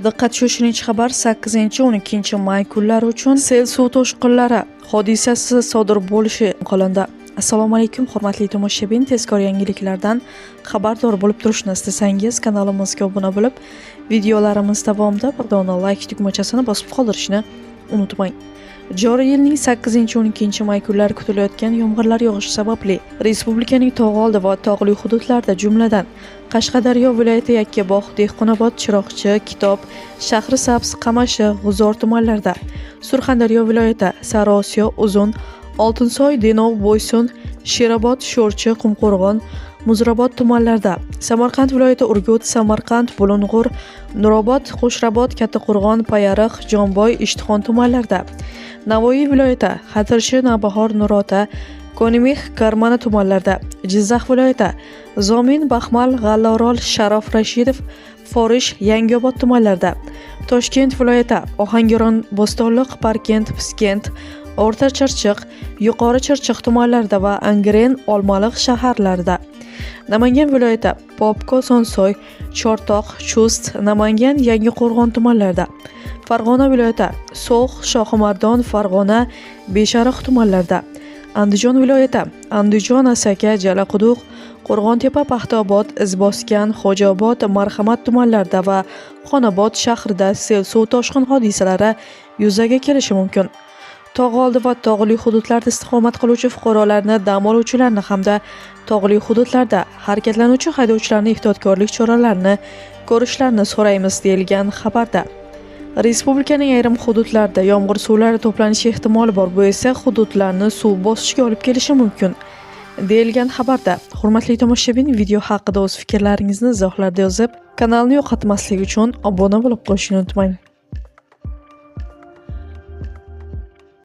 Diqqat shoshilinch xabar 8-12 may kunlari uchun sel suv toshqinlari hodisasi sodir bo'lishi qolindi. Assalomu alaykum hurmatli tomoshabin, tezkor yangiliklardan xabardor bo'lib turishni istasangiz kanalimizga obuna bo'lib, videolarimiz davomida bir dona like tugmachasini bosib qoldirishni unutmang. Joriy yilning 8-12 may kunlari kutilayotgan yomg'irlar yog'ishi sababli respublikaning tog'oldi va tog'li hududlarida, jumladan Qashqadaryo viloyati Yakkabog', Dehqonobod, Chiroqchi, Kitob, Shahrisabz, Qamashi, G'uzor tumanlarida, Surxondaryo viloyati Sariosiyo, Uzun, Oltinsoy, Denov, Bo'ysun, Sherobod, Sho'rchi, Qumqo'rg'on, Muzrabot tumanlarida, Samarqand viloyati Urgut, Samarqand, Bulung'ur, Nurobod, Qo'shrabot, Kattaqo'rg'on, Payariq, Jomboy, Ishtixon tumanlarida, Navoiy viloyati Xatirchi, Navbahor, Nurota, Konimix, Karmana tumanlarida, Jizzax viloyati Zomin, Baxmal, G'allaorol, Sharof Rashidov, Forish, Yangiobod tumanlarida, Toshkent viloyati Ohangaron, Bo'stonliq, Parkent, Piskent, O'rta Chirchiq, Yuqori Chirchiq tumanlarida va Angren, Olmaliq shaharlarida, Namangan viloyati Popko, Sonsoy, Chortoq, Chust, Namangan, Yangiqo'rg'on tumanlarida, Farg'ona viloyati So'x, Shohimardon, Farg'ona, Beshariq tumanlarida, Andijon viloyati Andijon, Asaka, Jalaquduq, Qo'rg'ontepa, Paxtaobod, Izboskan, Xo'jaobod, Marhamat tumanlarida va Xonobod shahrida sel suv toshqin hodisalari yuzaga kelishi mumkin. Tog'oldi va tog'li hududlarda istiqomat qiluvchi fuqarolarni, dam oluvchilarni hamda tog'li hududlarda harakatlanuvchi haydovchilarni ehtiyotkorlik choralarini ko'rishlarini so'raymiz, deyilgan xabarda. Respublikaning ayrim hududlarida yomg'ir suvlari to'planishi ehtimoli bor, bu esa hududlarni suv bosishiga olib kelishi mumkin, deyilgan xabarda. Hurmatli tomoshabin, video haqida o'z fikrlaringizni izohlarda yozib, kanalni yo'qotmaslik uchun obuna bo'lib qo'yishni unutmang.